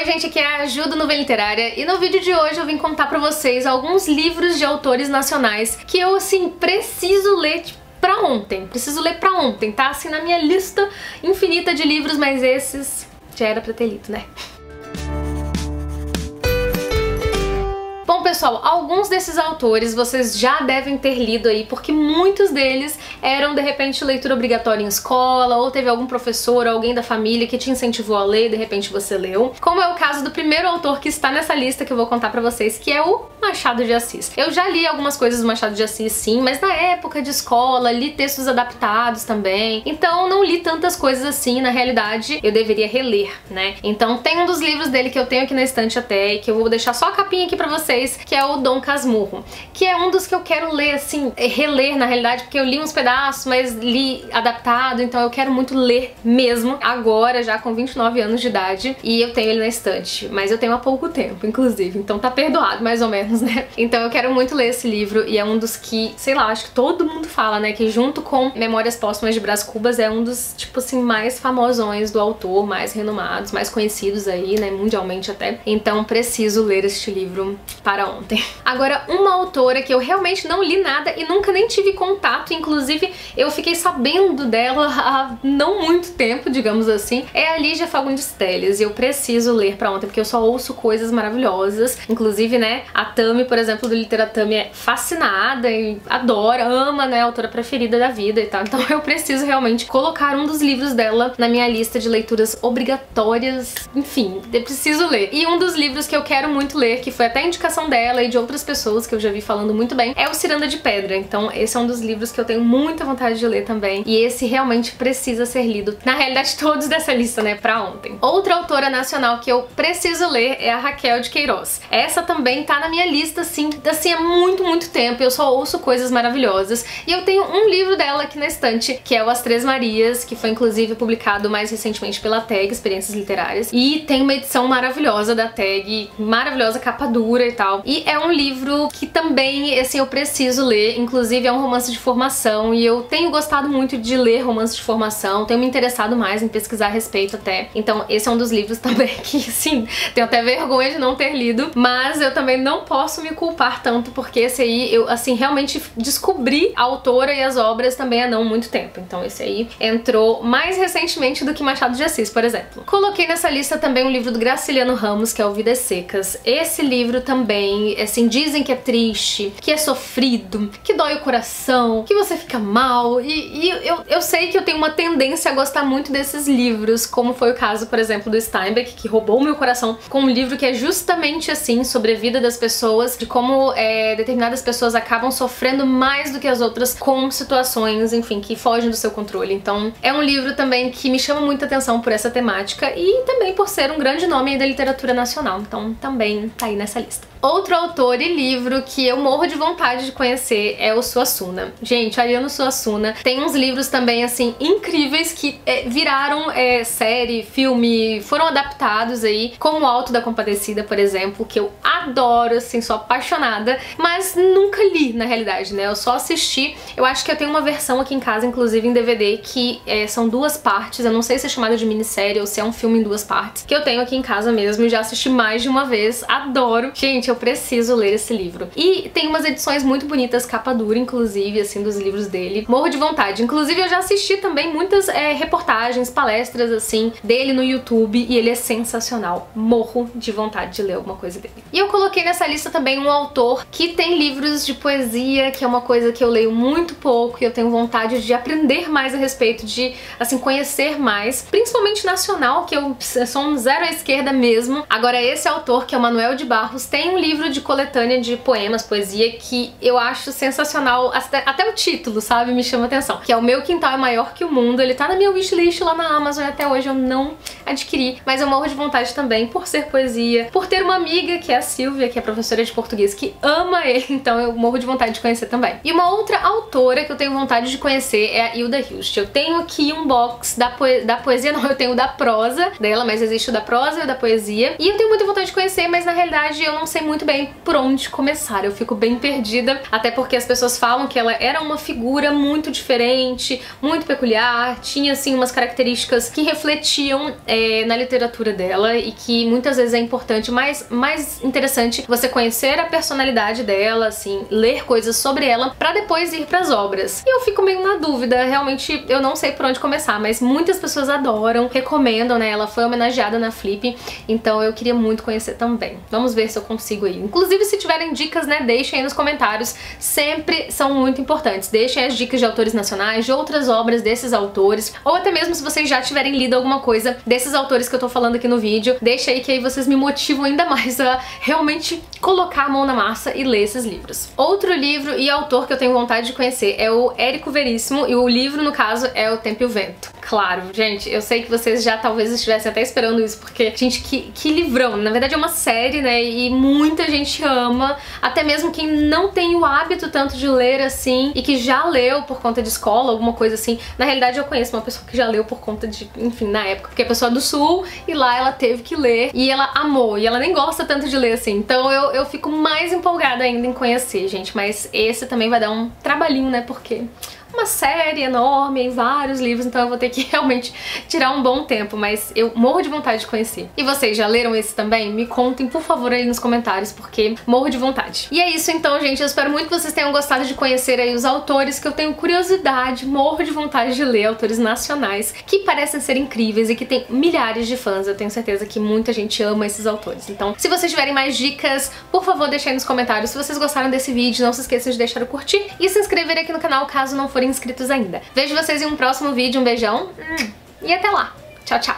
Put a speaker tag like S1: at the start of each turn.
S1: Oi gente, aqui é a Ju do Nuvem Literária e no vídeo de hoje eu vim contar pra vocês alguns livros de autores nacionais que eu, assim, preciso ler, tipo, pra ontem. Preciso ler pra ontem, tá? Assim, na minha lista infinita de livros, mas esses já era pra ter lido, né? Bom, pessoal, alguns desses autores vocês já devem ter lido aí, porque muitos deles eram, de repente, leitura obrigatória em escola, ou teve algum professor, alguém da família que te incentivou a ler e de repente você leu. Como é o caso do primeiro autor que está nessa lista que eu vou contar pra vocês, que é o Machado de Assis. Eu já li algumas coisas do Machado de Assis, sim, mas na época de escola, li textos adaptados também, então não li tantas coisas assim, na realidade eu deveria reler, né? Então tem um dos livros dele que eu tenho aqui na estante até, e que eu vou deixar só a capinha aqui pra vocês, que é o Dom Casmurro, que é um dos que eu quero ler, assim, reler na realidade, porque eu li uns pedaços, mas li adaptado, então eu quero muito ler mesmo, agora já com 29 anos de idade, e eu tenho ele na estante, mas eu tenho há pouco tempo, inclusive, então tá perdoado, mais ou menos, né? Então eu quero muito ler esse livro, e é um dos que, sei lá, acho que todo mundo fala, né, que junto com Memórias Póstumas de Brás Cubas é um dos, tipo assim, mais famosões do autor, mais renomados, mais conhecidos aí, né, mundialmente até, então preciso ler este livro para ontem. Agora, uma autora que eu realmente não li nada e nunca nem tive contato, inclusive eu fiquei sabendo dela há não muito tempo, digamos assim, é a Lígia Fagundes Telles, e eu preciso ler pra ontem, porque eu só ouço coisas maravilhosas, inclusive, né, a Tami, por exemplo, do Literatami é fascinada e adora, ama, né, a autora preferida da vida e tal, então eu preciso realmente colocar um dos livros dela na minha lista de leituras obrigatórias, enfim, eu preciso ler. E um dos livros que eu quero muito ler, que foi até a indicação dela e de outras pessoas que eu já vi falando muito bem, é o Ciranda de Pedra. Então esse é um dos livros que eu tenho muita vontade de ler também, e esse realmente precisa ser lido. Na realidade, todos dessa lista, né, pra ontem. Outra autora nacional que eu preciso ler é a Raquel de Queiroz. Essa também tá na minha lista, assim há muito tempo, eu só ouço coisas maravilhosas, e eu tenho um livro dela aqui na estante, que é o As Três Marias, que foi inclusive publicado mais recentemente pela TAG, Experiências Literárias, e tem uma edição maravilhosa da TAG, maravilhosa, capa dura e tal. E é um livro que também, assim, eu preciso ler, inclusive é um romance de formação, e eu tenho gostado muito de ler romance de formação, tenho me interessado mais em pesquisar a respeito até, então esse é um dos livros também que, sim, tenho até vergonha de não ter lido, mas eu também não posso me culpar tanto, porque esse aí, eu, assim, realmente descobri a autora e as obras também há não muito tempo, então esse aí entrou mais recentemente do que Machado de Assis, por exemplo. Coloquei nessa lista também um livro do Graciliano Ramos, que é o Vidas Secas. Esse livro também, assim, dizem que é triste, que é sofrido, que dói o coração, que você fica mal, e eu sei que eu tenho uma tendência a gostar muito desses livros, como foi o caso, por exemplo, do Steinbeck, que roubou o meu coração com um livro que é justamente assim, sobre a vida das pessoas, de como determinadas pessoas acabam sofrendo mais do que as outras com situações, enfim, que fogem do seu controle. Então é um livro também que me chama muita atenção por essa temática e também por ser um grande nome aí da literatura nacional, então também tá aí nessa lista. Outro autor e livro que eu morro de vontade de conhecer é o Suassuna. Gente, Ariano Suassuna tem uns livros também, assim, incríveis que viraram série, filme, foram adaptados aí, como o Alto da Compadecida, por exemplo, que eu adoro, assim, sou apaixonada, mas nunca li, na realidade, né? Eu só assisti, eu acho que eu tenho uma versão aqui em casa, inclusive em DVD, que são duas partes, eu não sei se é chamada de minissérie ou se é um filme em duas partes, que eu tenho aqui em casa mesmo e já assisti mais de uma vez, adoro. Gente, eu preciso ler esse livro. E tem umas edições muito bonitas, capa dura, inclusive, assim, dos livros dele. Morro de vontade. Inclusive, eu já assisti também muitas reportagens, palestras, assim, dele no YouTube, e ele é sensacional. Morro de vontade de ler alguma coisa dele. E eu coloquei nessa lista também um autor que tem livros de poesia, que é uma coisa que eu leio muito pouco, e eu tenho vontade de aprender mais a respeito, de, assim, conhecer mais, principalmente nacional, que eu sou um zero à esquerda mesmo. Agora, esse autor, que é o Manuel de Barros, tem um livro de coletânea de poemas, poesia, que eu acho sensacional, até o título, sabe, me chama atenção, que é O Meu Quintal é Maior que o Mundo. Ele tá na minha wishlist lá na Amazon e até hoje eu não adquiri, mas eu morro de vontade também por ser poesia, por ter uma amiga que é a Silvia, que é professora professora de português que ama ele, então eu morro de vontade de conhecer também. E uma outra autora que eu tenho vontade de conhecer é a Hilda Hilst. Eu tenho aqui um box da poesia, não, eu tenho o da prosa dela, mas existe o da prosa e o da poesia. E eu tenho muita vontade de conhecer, mas na realidade eu não sei muito bem por onde começar. Eu fico bem perdida, até porque as pessoas falam que ela era uma figura muito diferente, muito peculiar, tinha assim umas características que refletiam na literatura dela e que muitas vezes é importante, mais interessante você conhecer a personalidade dela, assim, ler coisas sobre ela pra depois ir pras obras. E eu fico meio na dúvida, realmente eu não sei por onde começar, mas muitas pessoas adoram, recomendam, né? Ela foi homenageada na Flip, então eu queria muito conhecer também. Vamos ver se eu consigo aí. Inclusive, se tiverem dicas, né, deixem aí nos comentários, sempre são muito importantes. Deixem as dicas de autores nacionais, de outras obras desses autores, ou até mesmo se vocês já tiverem lido alguma coisa desses autores que eu tô falando aqui no vídeo, deixa aí que aí vocês me motivam ainda mais a realmente colocar a mão na massa e ler esses livros. Outro livro e autor que eu tenho vontade de conhecer é o Érico Veríssimo, e o livro, no caso, é O Tempo e o Vento. Claro, gente, eu sei que vocês já talvez estivessem até esperando isso, porque, gente, que livrão. Na verdade é uma série, né, e muita gente ama, até mesmo quem não tem o hábito tanto de ler assim, e que já leu por conta de escola, alguma coisa assim. Na realidade eu conheço uma pessoa que já leu por conta de, enfim, na época, porque é pessoa do Sul, e lá ela teve que ler, e ela amou, e ela nem gosta tanto de ler assim, então eu fico mais empolgada ainda em conhecer, gente, mas esse também vai dar um trabalhinho, né, porque uma série enorme, em vários livros, então eu vou ter que realmente tirar um bom tempo, mas eu morro de vontade de conhecer. E vocês já leram esse também? Me contem, por favor, aí nos comentários, porque morro de vontade. E é isso então, gente, eu espero muito que vocês tenham gostado de conhecer aí os autores que eu tenho curiosidade, morro de vontade de ler, autores nacionais, que parecem ser incríveis e que tem milhares de fãs. Eu tenho certeza que muita gente ama esses autores. Então, se vocês tiverem mais dicas, por favor, deixem aí nos comentários. Se vocês gostaram desse vídeo, não se esqueçam de deixar o curtir e se inscrever aqui no canal, caso não forem inscritos ainda. Vejo vocês em um próximo vídeo, um beijão e até lá. Tchau, tchau!